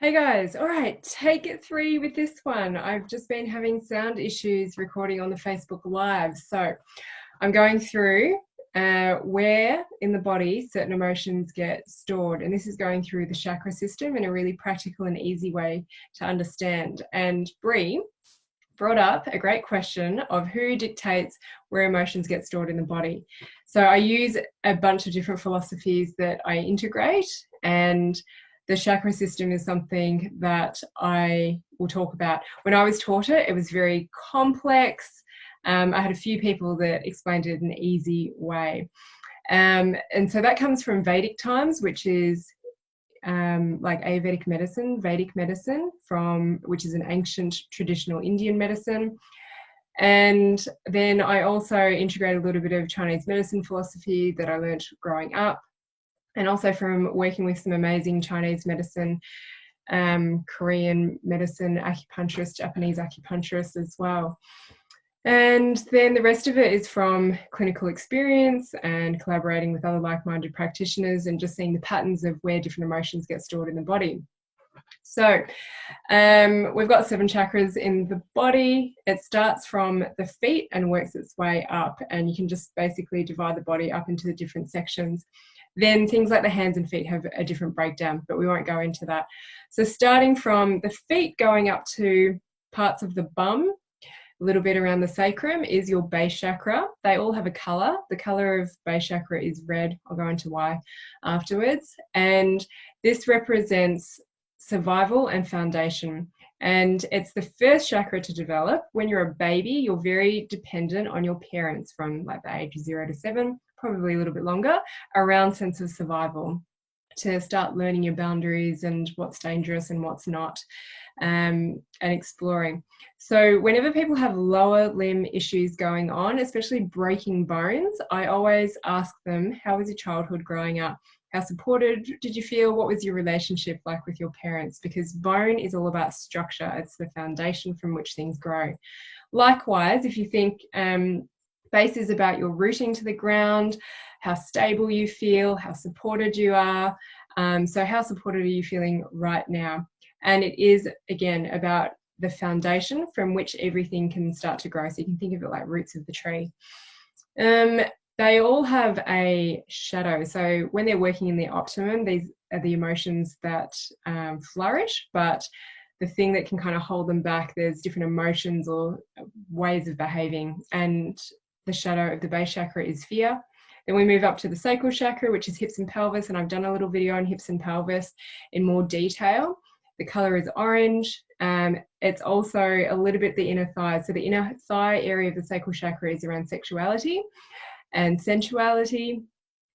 Hey guys, all right, take it 3 with this one. I've just been having sound issues recording on the Facebook Live. So I'm going through where in the body certain emotions get stored. And this is going through the chakra system in a really practical and easy way to understand. And Bree brought up a great question of who dictates where emotions get stored in the body. So I use a bunch of different philosophies that I integrate, and the chakra system is something that I will talk about. When I was taught it, it was very complex. I had a few people that explained it in an easy way. And so that comes from Vedic times, which is like Ayurvedic medicine, Vedic medicine, which is an ancient traditional Indian medicine. And then I also integrate a little bit of Chinese medicine philosophy that I learned growing up, and also from working with some amazing Chinese medicine, Korean medicine acupuncturists, Japanese acupuncturists as well. And then the rest of it is from clinical experience and collaborating with other like-minded practitioners and just seeing the patterns of where different emotions get stored in the body. So we've got 7 chakras in the body. It starts from the feet and works its way up, and you can just basically divide the body up into the different sections. Then things like the hands and feet have a different breakdown, but we won't go into that. So starting from the feet going up to parts of the bum, a little bit around the sacrum, is your base chakra. They all have a color. The color of base chakra is red. I'll go into why afterwards. And this represents survival and foundation. And it's the first chakra to develop. When you're a baby, you're very dependent on your parents from like the age of 0 to 7, probably a little bit longer, around sense of survival, to start learning your boundaries and what's dangerous and what's not, and exploring. So whenever people have lower limb issues going on, especially breaking bones, I always ask them, how was your childhood growing up? How supported did you feel? What was your relationship like with your parents? Because bone is all about structure. It's the foundation from which things grow. Likewise, if you think base is about your rooting to the ground, how stable you feel, how supported you are. So how supported are you feeling right now? And it is, again, about the foundation from which everything can start to grow. So you can think of it like roots of the tree. They all have a shadow. So when they're working in the optimum, these are the emotions that flourish, but the thing that can kind of hold them back, there's different emotions or ways of behaving. And the shadow of the base chakra is fear. Then we move up to the sacral chakra, which is hips and pelvis. And I've done a little video on hips and pelvis in more detail. The color is orange. It's also a little bit the inner thigh. So the inner thigh area of the sacral chakra is around sexuality and sensuality.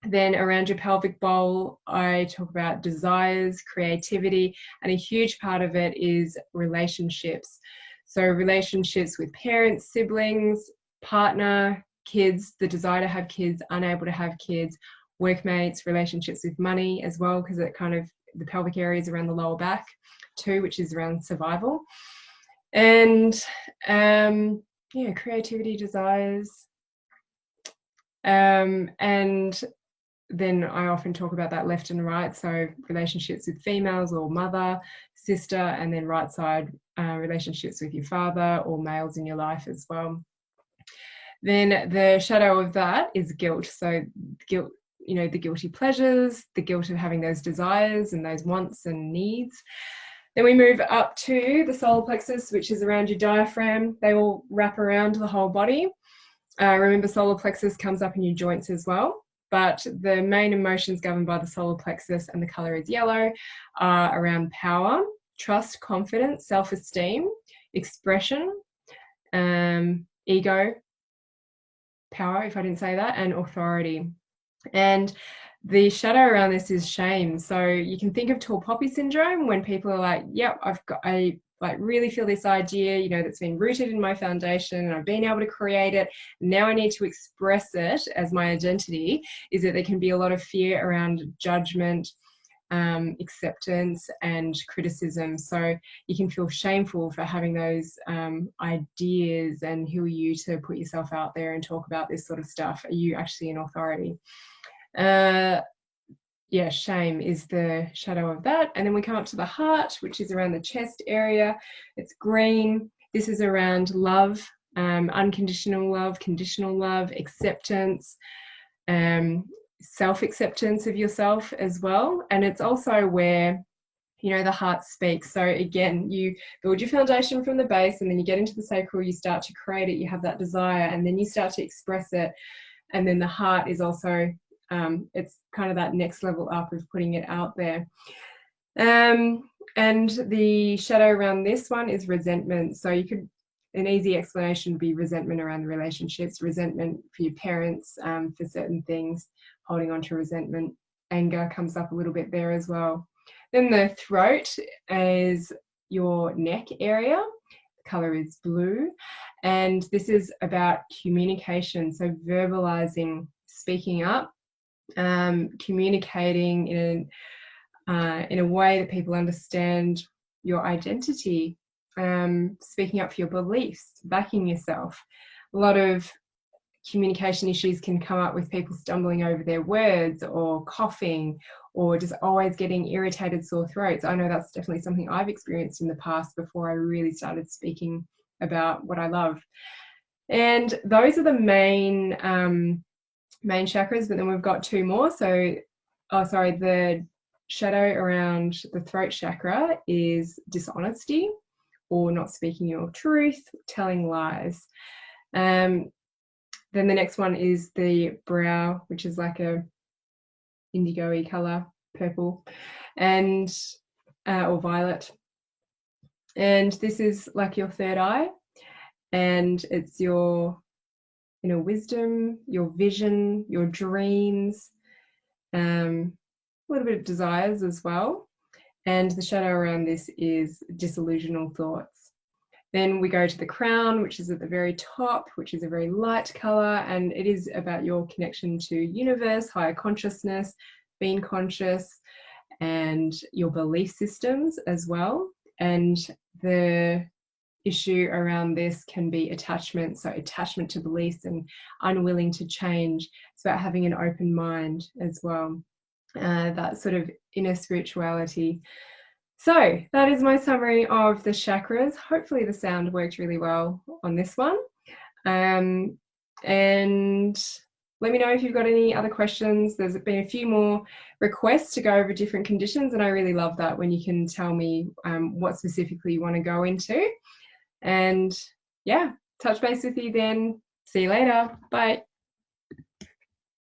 Then around your pelvic bowl, I talk about desires, creativity, and a huge part of it is relationships. So relationships with parents, siblings, partner, kids, the desire to have kids, unable to have kids, workmates, relationships with money as well, because it kind of, the pelvic area is around the lower back too, which is around survival. And yeah, creativity, desires. And then I often talk about that left and right, so relationships with females or mother, sister, and then right side relationships with your father or males in your life as well. Then the shadow of that is guilt. So guilt, you know, the guilty pleasures, the guilt of having those desires and those wants and needs. Then we move up to the solar plexus, which is around your diaphragm. They all wrap around the whole body. Remember, solar plexus comes up in your joints as well, but the main emotions governed by the solar plexus, and the color is yellow, are around power, trust, confidence, self-esteem, expression, ego, power, if I didn't say that, and authority. And the shadow around this is shame. So you can think of tall poppy syndrome, when people are like, yep, I like really feel this idea, you know, that's been rooted in my foundation and I've been able to create it. Now I need to express it as my identity. Is that there can be a lot of fear around judgment, acceptance and criticism. So you can feel shameful for having those ideas, and who are you to put yourself out there and talk about this sort of stuff? Are you actually an authority? yeah, shame is the shadow of that. And then we come up to the heart, which is around the chest area. It's green. This is around love, unconditional love, conditional love, acceptance, self-acceptance of yourself as well. And it's also where, you know, the heart speaks. So again, you build your foundation from the base, and then you get into the sacral, you start to create it, you have that desire, and then you start to express it. And then the heart is also, it's kind of that next level up of putting it out there. And the shadow around this one is resentment. So you could, an easy explanation would be resentment around the relationships, resentment for your parents, for certain things, holding on to resentment. Anger comes up a little bit there as well. Then the throat is your neck area. The color is blue. And this is about communication. So verbalizing, speaking up, communicating in a way that people understand your identity, speaking up for your beliefs, backing yourself. A lot of communication issues can come up with people stumbling over their words or coughing or just always getting irritated, sore throats. I know that's definitely something I've experienced in the past before I really started speaking about what I love. And those are the main chakras, but then we've got two more. So, the shadow around the throat chakra is dishonesty, or not speaking your truth, telling lies. Then the next one is the brow, which is like a indigo-y color, purple, and or violet. And this is like your third eye, and it's your inner wisdom, your vision, your dreams, a little bit of desires as well. And the shadow around this is disillusional thoughts. Then we go to the crown, which is at the very top, which is a very light color, and it is about your connection to universe, higher consciousness, being conscious, and your belief systems as well. And the issue around this can be attachment, so attachment to beliefs and unwilling to change. It's about having an open mind as well, that sort of inner spirituality. So that is my summary of the chakras. Hopefully the sound worked really well on this one. And let me know if you've got any other questions. There's been a few more requests to go over different conditions, and I really love that when you can tell me what specifically you want to go into. And yeah, touch base with you then. See you later. Bye.